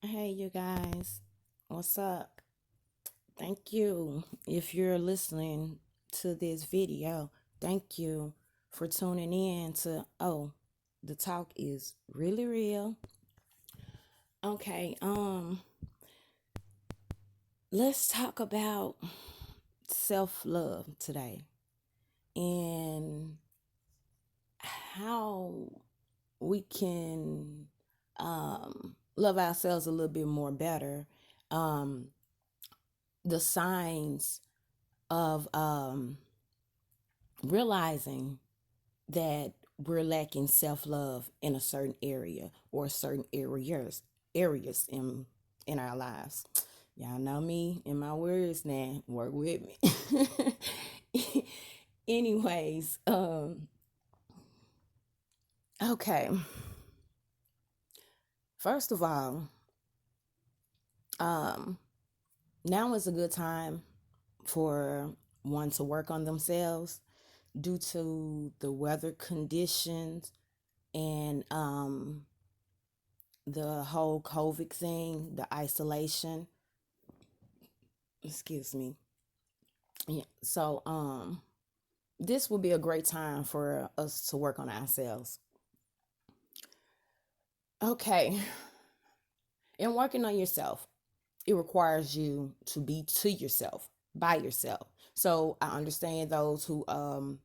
Hey, you guys, what's up? Thank you. If you're listening to this video, thank you for tuning in to the talk is really real. Okay, let's talk about self-love today and how we can love ourselves a little bit more better. Um, the signs of realizing that we're lacking self-love in a certain area or certain areas in our lives. Y'all know me and my words now. Work with me. Anyways, okay. First of all, um, now is a good time for one to work on themselves due to the weather conditions and the whole COVID thing, the isolation. Excuse me. Yeah. So this will be a great time for us to work on ourselves. Okay. In working on yourself, it requires you to be to yourself, by yourself. So I understand those who are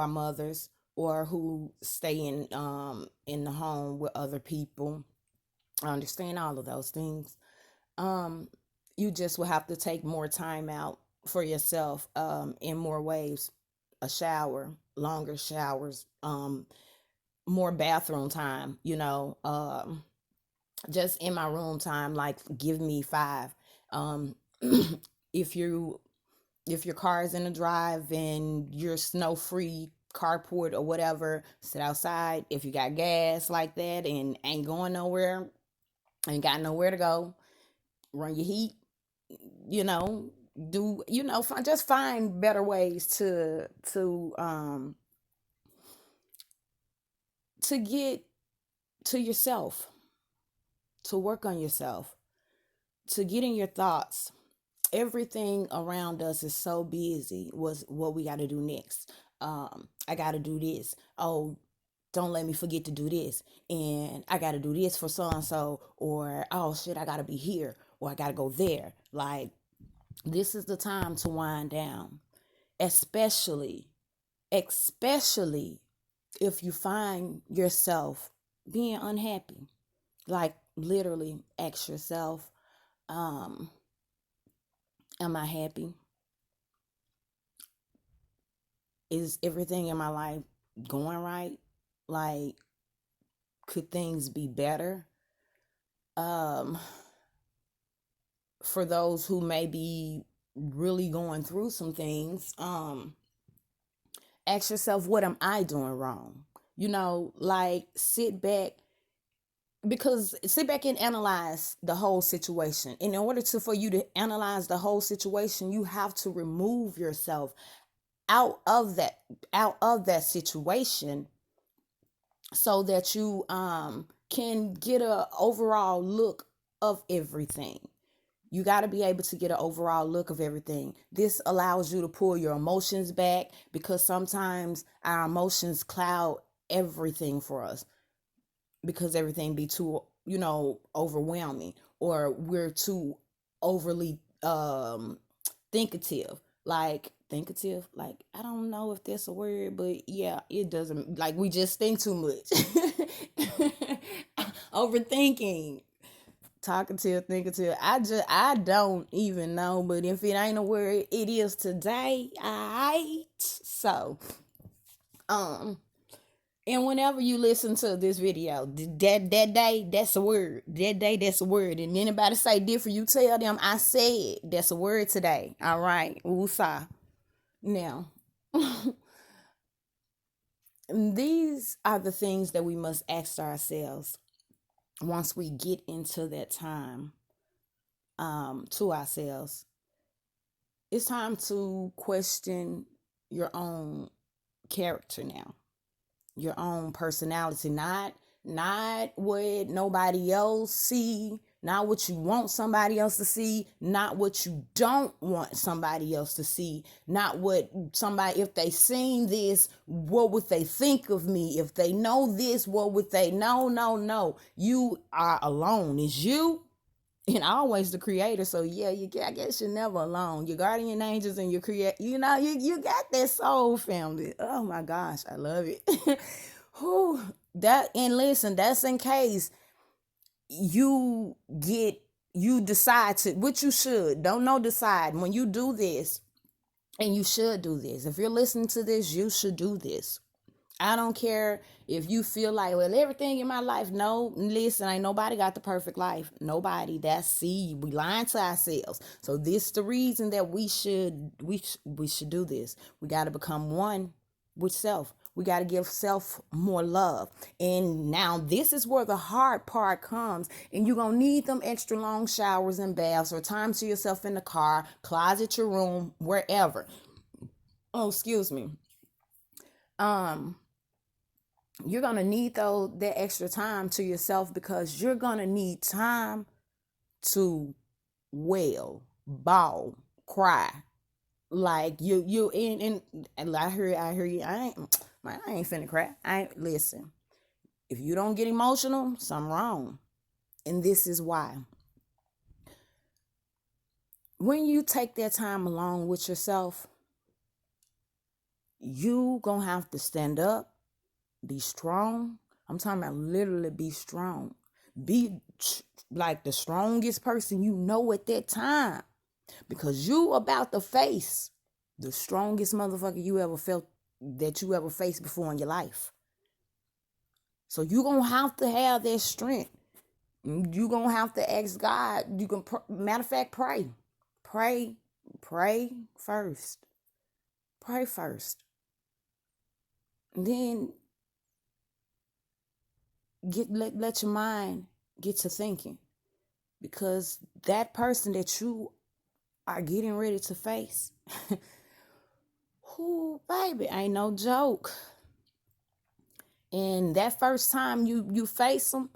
mothers or who stay in the home with other people. I understand all of those things. um you just will have to take more time out for yourself in more ways. A shower, longer showers, more bathroom time, just in my room time, like give me 5. um if you if your car is in a drive and you're snow free carport or whatever, sit outside. If you got gas like that and ain't going nowhere, ain't got nowhere to go, run your heat, you know do just find better ways to get to yourself, to work on yourself, to get in your thoughts. Everything around us is so busy. Was what we got to do next. I got to do this. Oh, don't let me forget to do this. And I got to do this for so and so. Or oh shit, I got to be here, or I got to go there. Like, this is the time to wind down, especially especially if you find yourself being unhappy. Like, literally ask yourself, um am I happy? Is everything in my life going right? Like, could things be better? um for those who may be really going through some things, ask yourself, what am I doing wrong? Like, sit back and analyze the whole situation. In order to for you to analyze the whole situation, you have to remove yourself out of that out of that situation, so that you can get a overall look of everything. You got to be able to get an overall look of everything. This allows you to pull your emotions back, because sometimes our emotions cloud everything for us, because everything be too, overwhelming, or we're too overly thinkative. Like, thinkative, like, I don't know if that's a word, but yeah, it doesn't, like, we just think too much. Overthinking, talkative, thinkative. I don't even know, but if it ain't a word, it is today. Alright. So, um, and whenever you listen to this video, that day, that's a word. That day, that's a word. And anybody say different, you tell them I said that's a word today. All right. Woosah. Now, these are the things that we must ask ourselves once we get into that time, to ourselves. It's time to question your own character now, your own personality, not what nobody else see, not what you want somebody else to see, not what you don't want somebody else to see, not what somebody, if they seen this, what would they think of me? If they know this, what would they? No, no, no. You are alone. It's you and always the creator. So yeah, I guess you're never alone. Your guardian angels and your create, you got that soul family. Oh my gosh, I love it. Who that, and listen, that's in case you get, you decide to, which you should, don't know, decide when you do this, and you should do this. If you're listening to this, you should do this. I don't care if you feel like, well, everything in my life. No, listen, ain't nobody got the perfect life. Nobody. That's, see, we lying to ourselves. So this is the reason that we should do this. We got to become one with self. We got to give self more love. And now this is where the hard part comes. And you're going to need them extra long showers and baths, or time to yourself in the car, closet, your room, wherever. Oh, excuse me. You're going to need that extra time to yourself, because you're going to need time to wail, bawl, cry. Like you and I hear you. I ain't finna cry. Listen. If you don't get emotional, something wrong. And this is why. When you take that time alone with yourself, you gonna have to stand up, be strong. I'm talking about literally be strong. Be like the strongest person you know at that time. Because you about to face the strongest motherfucker you ever felt, that you ever faced before in your life. So you gonna have to have that strength. You gonna have to ask God. You can, matter of fact, pray first. Pray first. And then let your mind get to thinking, because that person that you are getting ready to face, who, baby, ain't no joke. And that first time you face them,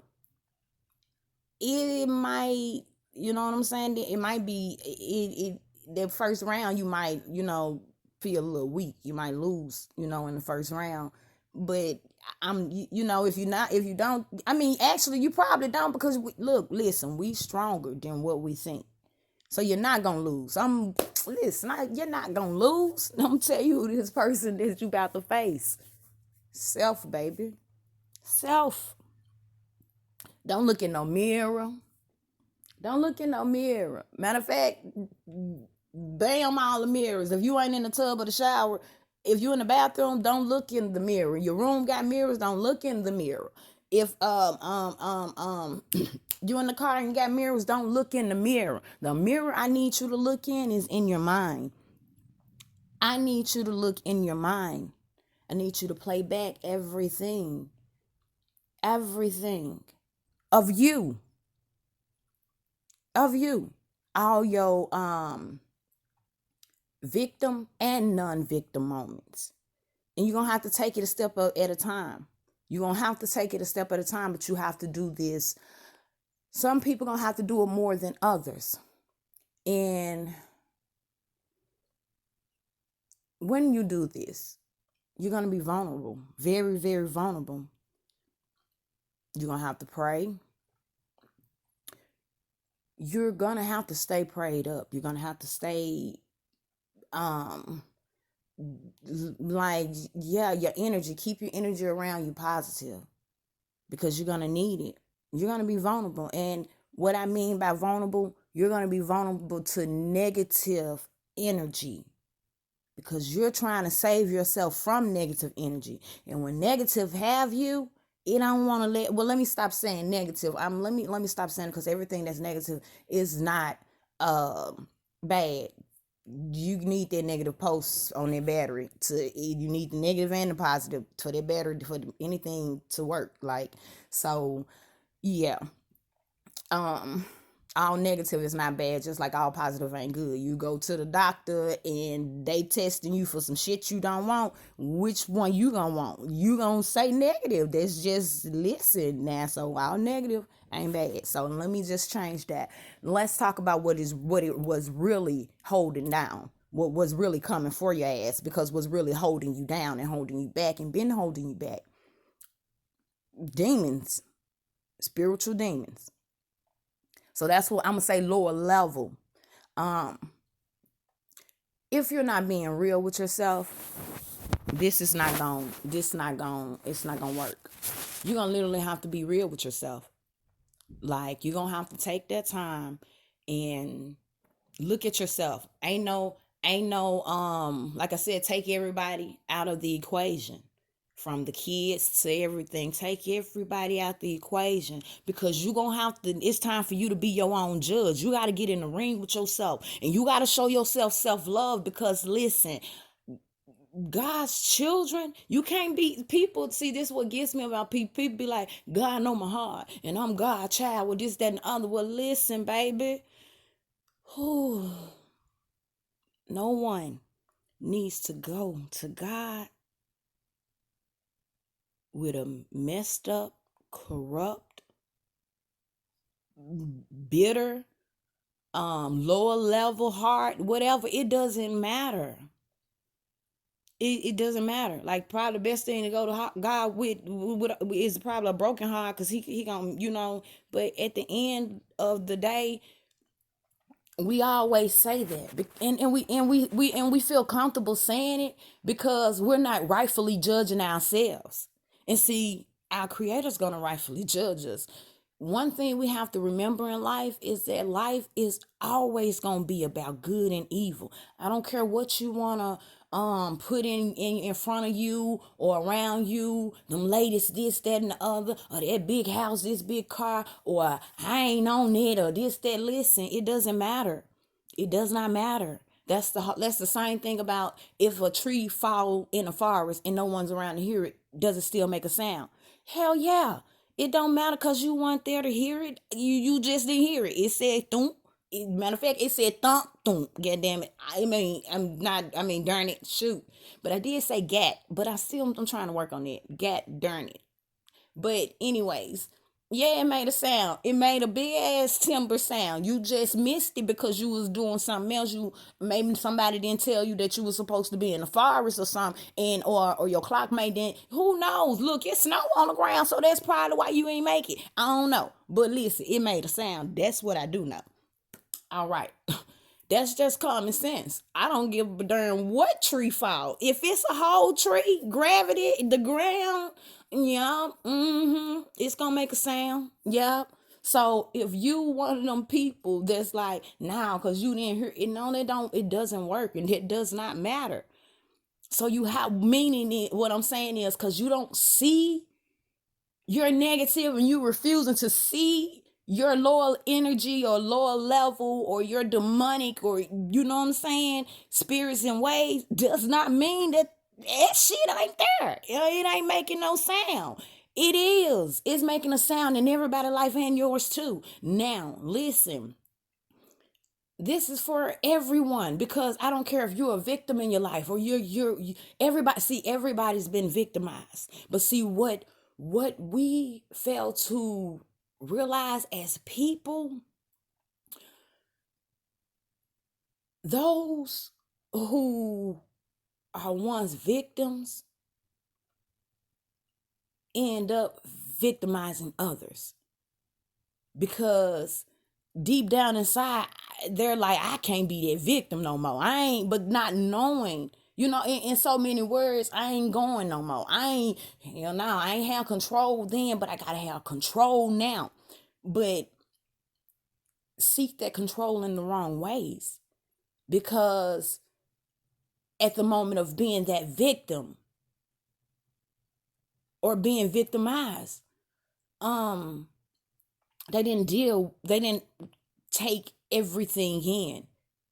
it might, you know what I'm saying? It might be, that first round, you might, feel a little weak. You might lose, in the first round. But if you don't, I mean, actually, you probably don't, because listen, we stronger than what we think. So you're not going to lose. You're not going to lose. I'm going to tell you who this person that you about to face. Self, baby. Self. Don't look in no mirror. Don't look in no mirror. Matter of fact, bam all the mirrors. If you ain't in the tub or the shower, if you in the bathroom, don't look in the mirror. Your room got mirrors, don't look in the mirror. If you in the car and you got mirrors, don't look in the mirror. The mirror I need you to look in is in your mind. I need you to look in your mind. I need you to play back everything of you. All your victim and non-victim moments. And you're going to have to take it a step at a time. You're going to have to take it a step at a time, but you have to do this. Some people going to have to do it more than others. And when you do this, you're going to be vulnerable, very, very vulnerable. You're going to have to pray. You're going to have to stay prayed up. You're going to have to stay, your energy, keep your energy around you positive, because you're going to need it. You're going to be vulnerable. And what I mean by vulnerable, you're going to be vulnerable to negative energy, because you're trying to save yourself from negative energy. And when negative have you, it don't want to let me stop saying negative. Let me stop saying it, because everything that's negative is not bad. You need that negative post on their battery you need the negative and the positive for their battery, for anything to work. So yeah. All negative is not bad, just like all positive ain't good. You go to the doctor and they testing you for some shit you don't want. Which one you gonna want? You gonna say negative. That's just, listen now. So all negative ain't bad. So let me just change that. Let's talk about what it was really holding down. What was really coming for your ass, because what's really holding you down and holding you back and been holding you back. Demons, spiritual demons. So that's what I'm gonna say, lower level. If you're not being real with yourself, it's not gonna work. You're gonna literally have to be real with yourself. Like, you're gonna have to take that time and look at yourself. Ain't no like I said, take everybody out of the equation. From the kids to everything, take everybody out the equation, because you gonna have to, it's time for you to be your own judge. You got to get in the ring with yourself, and you got to show yourself self-love, because listen, God's children, you can't be, people, see, this is what gets me about people. People be like, God know my heart, and I'm God's child with this, that, and the other. Well, listen, baby, whew, no one needs to go to God with a messed up, corrupt, bitter, lower level heart, whatever. It doesn't matter. It doesn't matter. Like, probably the best thing to go to God with is probably a broken heart, because he gonna, but at the end of the day, we always say that, and we feel comfortable saying it, because we're not rightfully judging ourselves. And see, our creator's gonna rightfully judge us. One thing we have to remember in life is that life is always gonna be about good and evil. I don't care what you wanna put in front of you or around you, them latest this, that, and the other, or that big house, this big car, or I ain't on it, or this, that. Listen, it doesn't matter. It does not matter. That's the same thing about if a tree fall in a forest and no one's around to hear it. Does it still make a sound? Hell yeah. It don't matter, because you weren't there to hear it. You just didn't hear it. It said thump. Matter of fact, it said thump thump. God damn it. Darn it, shoot. But I did say gat. But I'm trying to work on it. Gat, darn it. But anyways, yeah, it made a sound. It made a big ass timber sound. You just missed it because you was doing something else. You, maybe somebody didn't tell you that you was supposed to be in the forest or something, and or your clock made didn't. Who knows? Look, it's snow on the ground, so that's probably why you ain't make it. I don't know. But listen, it made a sound. That's what I do know. All right. That's just common sense. I don't give a darn what tree fall. If it's a whole tree, gravity, the ground, yeah, it's gonna make a sound. Yeah. So if you one of them people that's like, nah, because you didn't hear it, no, it doesn't work, and it does not matter. So you have meaning it. What I'm saying is, because you don't see, you're negative and you refusing to see your lower energy or lower level or your demonic, or you know what I'm saying, spirits and ways, does not mean that shit ain't there. It ain't making no sound. It is. It's making a sound in everybody's life and yours too. Now, listen. This is for everyone, because I don't care if you're a victim in your life or you everybody, see, everybody's been victimized. But see, what we fail to realize as people, those who are once victims end up victimizing others, because deep down inside they're like, I can't be that victim no more. I ain't, but not knowing, in so many words, I ain't going no more. I ain't, hell no, I ain't have control then, but I gotta have control now. But seek that control in the wrong ways, because at the moment of being that victim or being victimized, they didn't take everything in,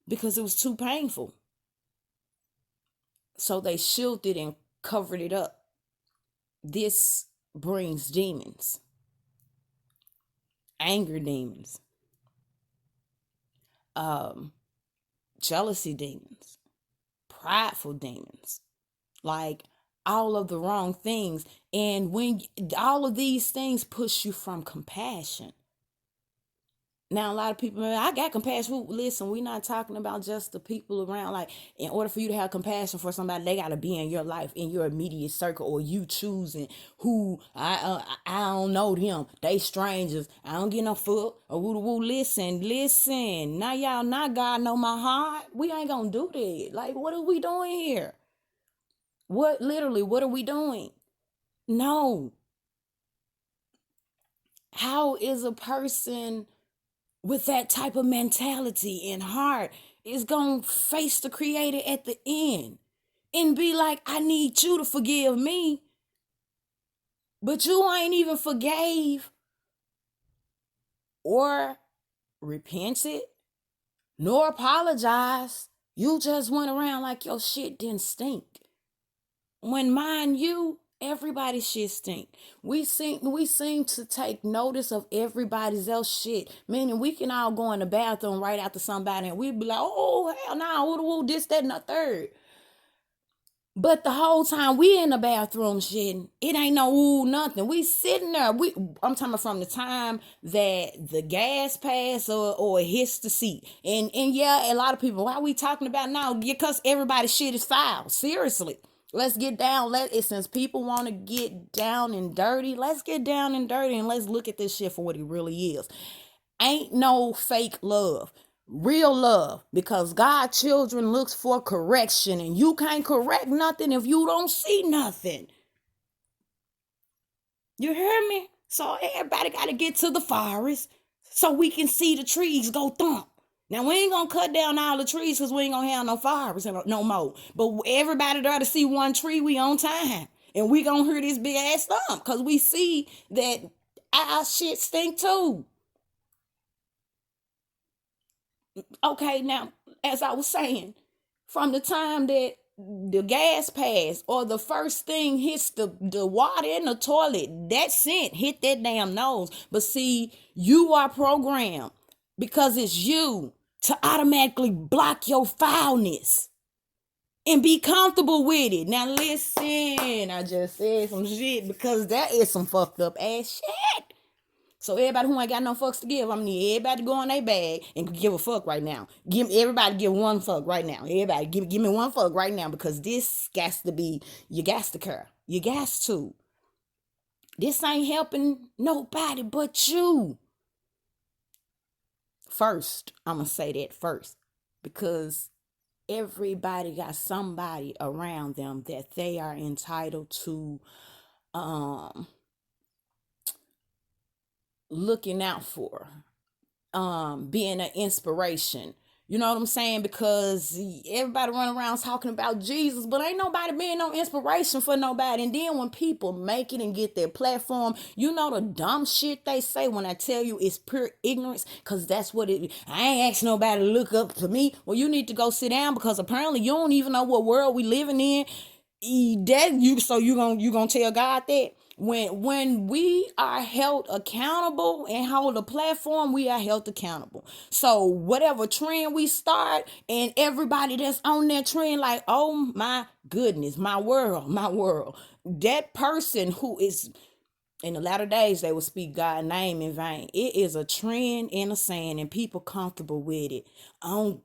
because it was too painful. So they shielded and covered it up. This brings demons, anger demons. um, jealousy demons, prideful demons, like all of the wrong things. And when all of these things push you from compassion. Now, a lot of people, I got compassion. Listen, we're not talking about just the people around. Like, in order for you to have compassion for somebody, they got to be in your life, in your immediate circle, or you choosing who I don't know them. They strangers. I don't get no fuck. Or woo woo. Listen. Now y'all, not God know my heart. We ain't gonna do that. Like, what are we doing here? What literally? What are we doing? No. How is a person with that type of mentality and heart is going to face the creator at the end and be like, I need you to forgive me, but you ain't even forgave or repented nor apologized. You just went around like your shit didn't stink. When mind you, everybody's shit stink. We seem to take notice of everybody's else shit. Meaning we can all go in the bathroom right after somebody and we be like, oh hell no, woo, this, that, and the third. But the whole time we in the bathroom shitting, it ain't no ooh nothing. We sitting there. I'm talking about from the time that the gas pass or it hits the seat. And yeah, a lot of people, why are we talking about now? Because everybody's shit is foul. Seriously. Let's get down. Since people want to get down and dirty, let's get down and dirty and let's look at this shit for what it really is. Ain't no fake love. Real love, because God children looks for correction, and you can't correct nothing if you don't see nothing. You hear me? So everybody got to get to the forest so we can see the trees go thump. Now we ain't gonna cut down all the trees because we ain't gonna have no forest no more. But everybody there to see one tree, we on time, and we gonna hear this big ass thump because we see that our shit stink too. Okay, now, as I was saying, from the time that the gas pass or the first thing hits the water in the toilet, that scent hit that damn nose. But see, you are programmed because it's you to automatically block your foulness and be comfortable with it. Now listen, I just said some shit because that is some fucked up ass shit. So everybody who ain't got no fucks to give, I'm gonna need everybody to go in their bag and give a fuck right now. Give one fuck right now. Everybody give me one fuck right now because this gas to be, you gas to care. You gas to. This ain't helping nobody but you. First, I'm gonna say that first. Because everybody got somebody around them that they are entitled to looking out for, being an inspiration. You know what I'm saying? Because everybody run around talking about Jesus, but ain't nobody being no inspiration for nobody. And then when people make it and get their platform, you know the dumb shit they say when I tell you it's pure ignorance, because that's what it is. I ain't asking nobody to look up to me. Well, you need to go sit down because apparently you don't even know what world we living in. So you gonna tell God that? When we are held accountable and hold a platform, we are held accountable. So whatever trend we start, and everybody that's on that trend, like, oh my goodness, my world, that person who is in the latter days, they will speak God's name in vain. It is a trend in the sand, and people comfortable with it. Are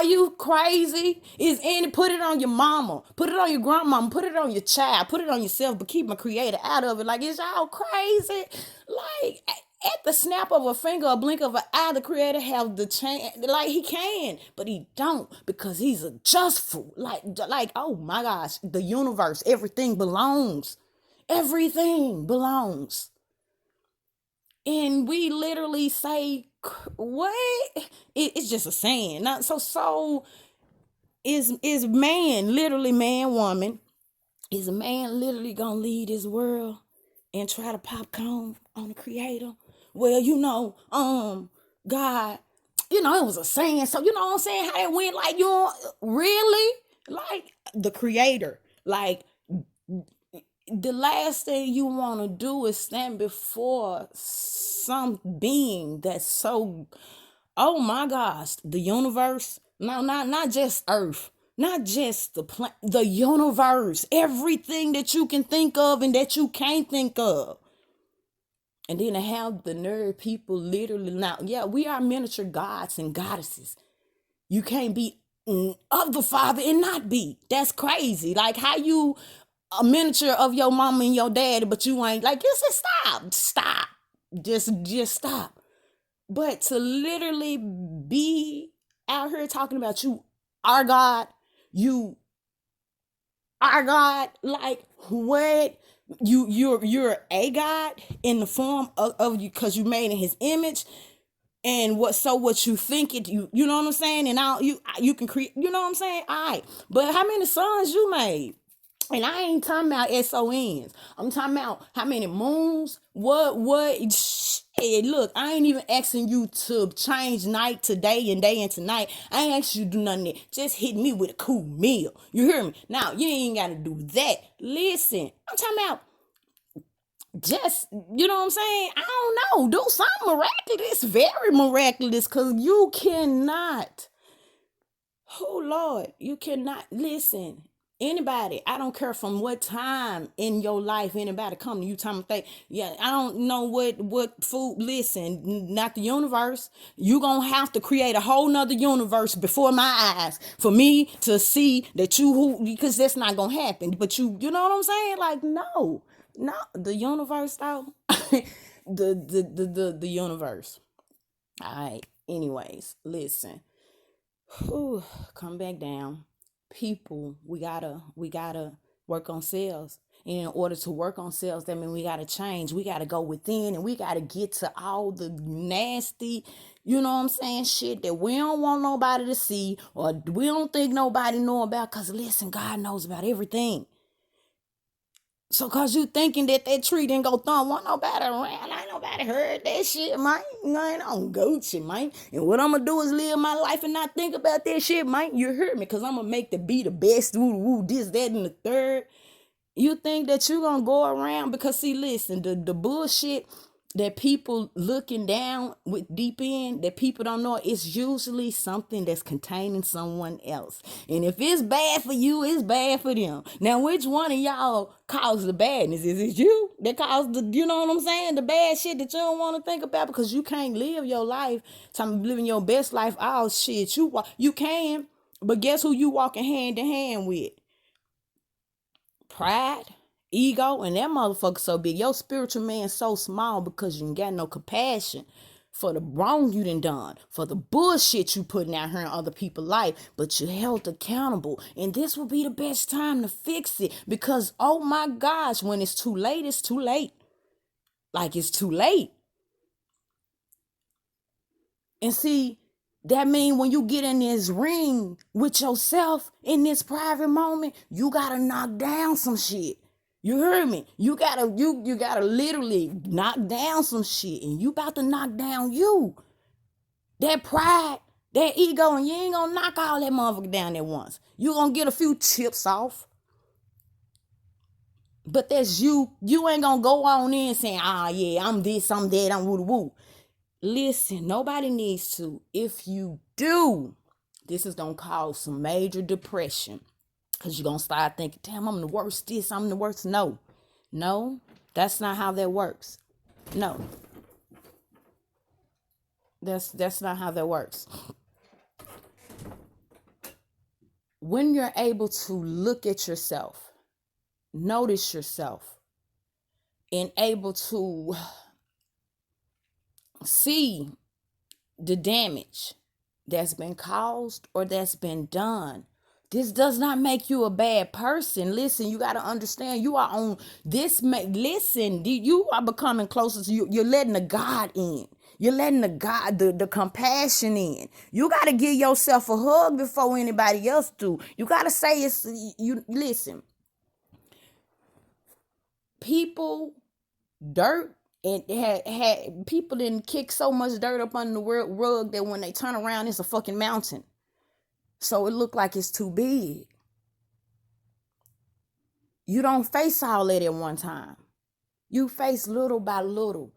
you crazy? Is any put it on your mama, put it on your grandmama, put it on your child, put it on yourself, but keep my creator out of it. Like, is y'all crazy? Like, at the snap of a finger, a blink of an eye, the creator have the chance. Like, he can, but he don't because he's a just fool. Like, oh my gosh, the universe, everything belongs. Everything belongs. And we literally say, what? It's just a saying. Not so is man, literally man, woman, is a man literally gonna lead this world and try to popcorn on the creator? Well, God, it was a saying. So you know what I'm saying? How it went, like, really? Like the creator. Like, the last thing you want to do is stand before some being that's so, oh my gosh, the universe. No, not just Earth, not just the planet, the universe, everything that you can think of and that you can't think of. And then to have the nerve people literally now, yeah, we are miniature gods and goddesses. You can't be of the Father and not be. That's crazy. Like how you a miniature of your mama and your daddy, but you ain't like, just stop. Just stop. But to literally be out here talking about you are God, you are God, like what? You're a God in the form of you because you made in his image, and what you think it, you know what I'm saying, and you can create, you know what I'm saying, all right, but how many sons you made? And I ain't talking about SONs. I'm talking about how many moons. What? Shit, look, I ain't even asking you to change night to day and day into night. I ain't asking you to do nothing there. Just hit me with a cool meal. You hear me? Now, you ain't got to do that. Listen, I'm talking about just, you know what I'm saying? I don't know. Do something miraculous. Very miraculous, because you cannot. Oh, Lord, you cannot. Listen. Anybody, I don't care from what time in your life anybody come to you, time of think, yeah, I don't know what food. Listen, not the universe. You gonna have to create a whole nother universe before my eyes for me to see that you who, because that's not gonna happen. But you know what I'm saying? Like, no, the universe though. The universe. All right. Anyways, listen. Whew, come back down. People, we gotta work on selves. And in order to work on selves, that means we gotta change. We gotta go within, and we gotta get to all the nasty, you know what I'm saying, shit that we don't want nobody to see or we don't think nobody know about. Cause listen, God knows about everything. So cause you thinking that tree didn't go thumb, want nobody around, ain't nobody heard that shit, man. I ain't on Gucci, man. And what I'm gonna do is live my life and not think about that shit, man. You heard me? Cause I'm gonna make the be the best, woo, this, that, and the third. You think that you gonna go around, because see, listen, the bullshit that people looking down with deep in, that people don't know, it's usually something that's containing someone else. And if it's bad for you, it's bad for them. Now, which one of y'all caused the badness? Is it you that caused the, you know what I'm saying, the bad shit that you don't want to think about? Because you can't live your life, time living your best life. Oh shit, you can, but guess who you walking hand in hand with? Pride, ego, and that motherfucker so big. Your spiritual man so small because you ain't got no compassion for the wrong you done, for the bullshit you putting out here in other people's life, but you held accountable. And this will be the best time to fix it, because oh my gosh, when it's too late, it's too late. Like, it's too late. And see, that mean when you get in this ring with yourself in this private moment, you gotta knock down some shit. You heard me? You gotta literally knock down some shit, and you about to knock down you. That pride, that ego, and you ain't gonna knock all that motherfucker down at once. You gonna get a few chips off. But that's you. You ain't gonna go on in saying, ah, yeah, I'm this, I'm that, I'm woo woo. Listen, nobody needs to. If you do, this is gonna cause some major depression, because you're gonna start thinking, damn, I'm the worst this, I'm the worst. No, that's not how that works. No, that's not how that works. When you're able to look at yourself, notice yourself, and able to see the damage that's been caused or that's been done, this does not make you a bad person. Listen, you got to understand, you are on this. Listen, you are becoming closer to you. You're letting the God in. You're letting the God, the compassion in. You got to give yourself a hug before anybody else do. You got to say it's you. Listen, people, dirt, and had people didn't kick so much dirt up under the rug that when they turn around, it's a fucking mountain. So it looked like it's too big. You don't face all that at one time. You face little by little.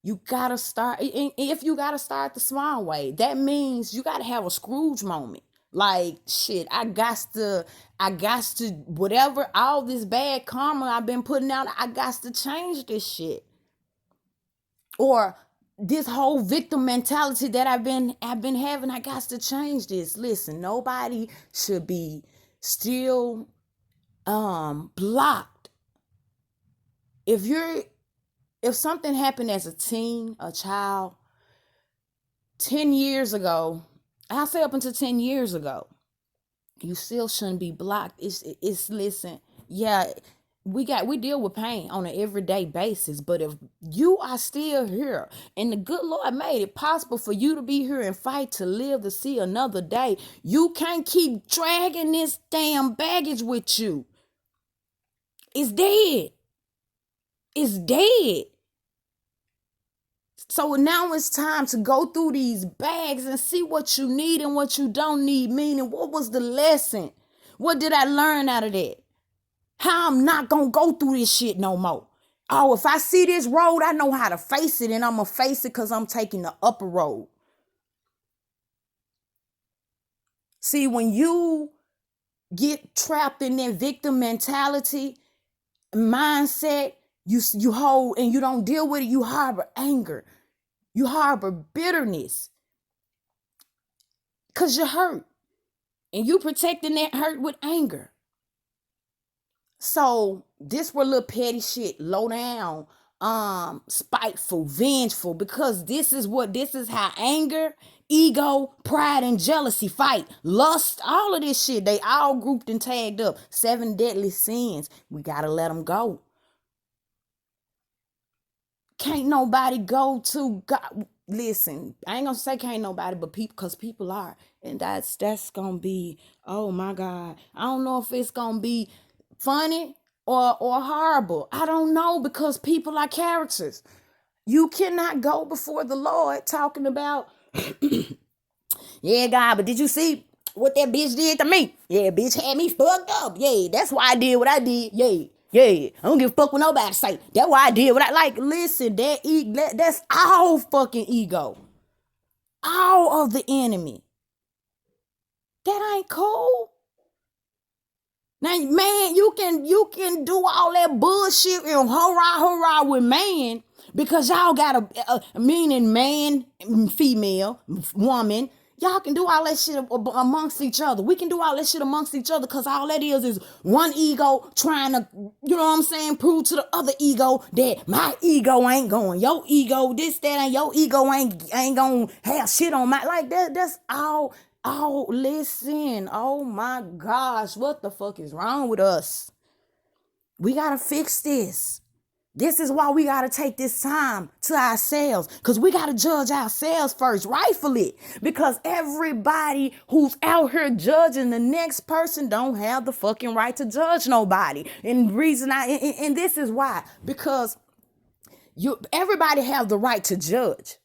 You gotta start. If you gotta start the small way, that means you gotta have a Scrooge moment. Like shit, I got to whatever all this bad karma I've been putting out. I got to change this shit, or this whole victim mentality that I've been having. I got to change this. Listen, nobody should be still blocked. If something happened as a teen, a child, 10 years ago, I'll say up until 10 years ago, you still shouldn't be blocked. It's listen, yeah, we deal with pain on an everyday basis, but if you are still here and the good Lord made it possible for you to be here and fight to live to see another day, you can't keep dragging this damn baggage with you. It's dead. It's dead. So now it's time to go through these bags and see what you need and what you don't need. Meaning, what was the lesson? What did I learn out of that? How I'm not going to go through this shit no more. Oh, if I see this road, I know how to face it, and I'm going to face it because I'm taking the upper road. See, when you get trapped in that victim mentality, mindset, you hold and you don't deal with it, you harbor anger. You harbor bitterness because you're hurt, and you protecting that hurt with anger. So this were little petty shit, low down, spiteful, vengeful, because this is how anger, ego, pride, and jealousy fight. Lust, all of this shit, they all grouped and tagged up. 7 deadly sins. We gotta let them go. Can't nobody go to God. Listen, I ain't gonna say can't nobody, but people, because people are. And that's gonna be, oh my God. I don't know if it's gonna be funny or horrible. I don't know, because people are characters. You cannot go before the Lord talking about, yeah, God, but did you see what that bitch did to me? Yeah, bitch had me fucked up. Yeah, that's why I did what I did. Yeah. Yeah, I don't give a fuck what nobody say. That's why I did what I like. Listen, that's all fucking ego. All of the enemy. That ain't cool. Now, man, you can do all that bullshit and hurrah with man, because y'all got a meaning man, female, woman. Y'all can do all that shit amongst each other. We can do all that shit amongst each other, because all that is one ego trying to, you know what I'm saying, prove to the other ego that my ego ain't going. Your ego, this, that, and your ego ain't gonna have shit on my, like that. That's all. Oh, listen. Oh my gosh. What the fuck is wrong with us? We gotta fix this. This is why we got to take this time to ourselves, because we got to judge ourselves first, rightfully, because everybody who's out here judging the next person don't have the fucking right to judge nobody. And this is why, because everybody have the right to judge.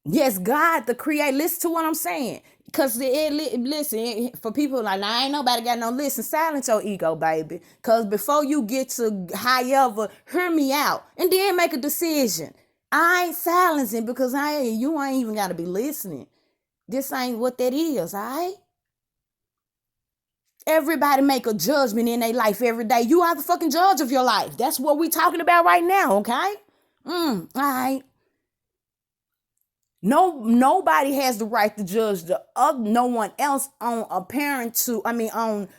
Yes, God, the creator. Listen to what I'm saying. Because listen, for people like, nah, ain't nobody got no listen. Silence your ego, baby. Because before you get to however, hear me out and then make a decision. I ain't silencing, because you ain't even got to be listening. This ain't what that is, all right? Everybody make a judgment in their life every day. You are the fucking judge of your life. That's what we talking about right now, okay? All right. Nobody has the right to judge no one else on on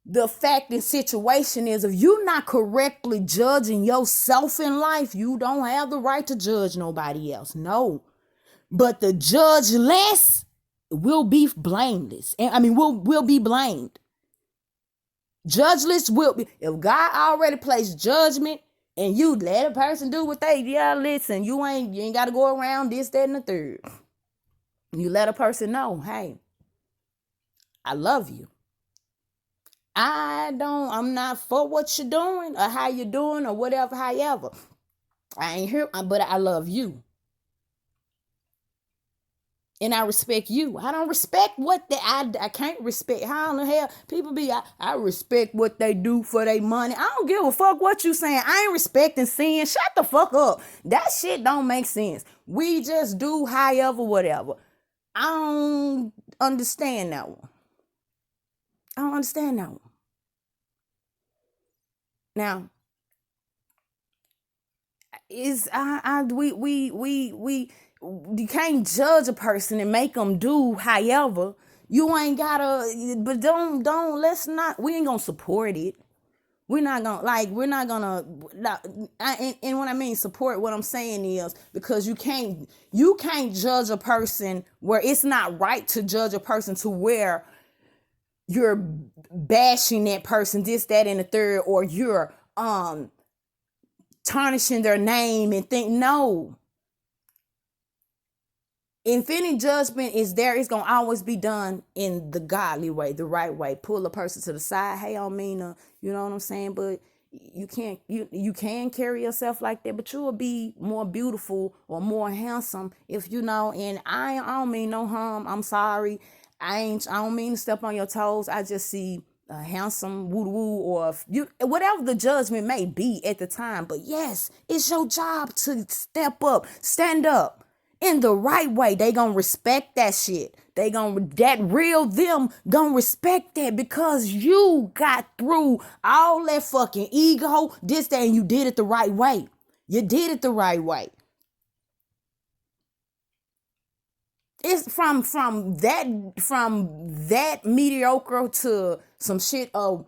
the fact and situation is, if you're not correctly judging yourself in life, you don't have the right to judge nobody else. No. But the judge less will be blameless. Will be blamed. Judgeless will be, if God already placed judgment, and you let a person do what listen, you ain't got to go around this, that, and the third. You let a person know, hey, I love you. I'm not for what you're doing or how you're doing or whatever, however. I ain't here, but I love you. And I respect you. I don't respect what I can't respect. How in the hell people be, I respect what they do for their money. I don't give a fuck what you saying. I ain't respecting sin. Shut the fuck up. That shit don't make sense. We just do however, whatever. I don't understand that one. I don't understand that one. Now, is I we you can't judge a person and make them do however. You ain't gotta, but don't let's not. We ain't gonna support it. We're not gonna and when I mean support, what I'm saying is, because you can't judge a person where it's not right to judge a person to where you're bashing that person, this, that, and the third, or you're tarnishing their name and think, no. If any judgment is there, it's gonna always be done in the godly way, the right way. Pull a person to the side. Hey, I don't mean to, you know what I'm saying? But you can carry yourself like that, but you will be more beautiful or more handsome if you know. And I don't mean no harm. I'm sorry. I don't mean to step on your toes. I just see a handsome woo woo, or you, whatever the judgment may be at the time. But yes, it's your job to step up, stand up in the right way. They gonna respect that shit. That real them gonna respect that, because you got through all that fucking ego, this, that, and you did it the right way. You did it the right way. It's from that mediocre to some shit. Oh,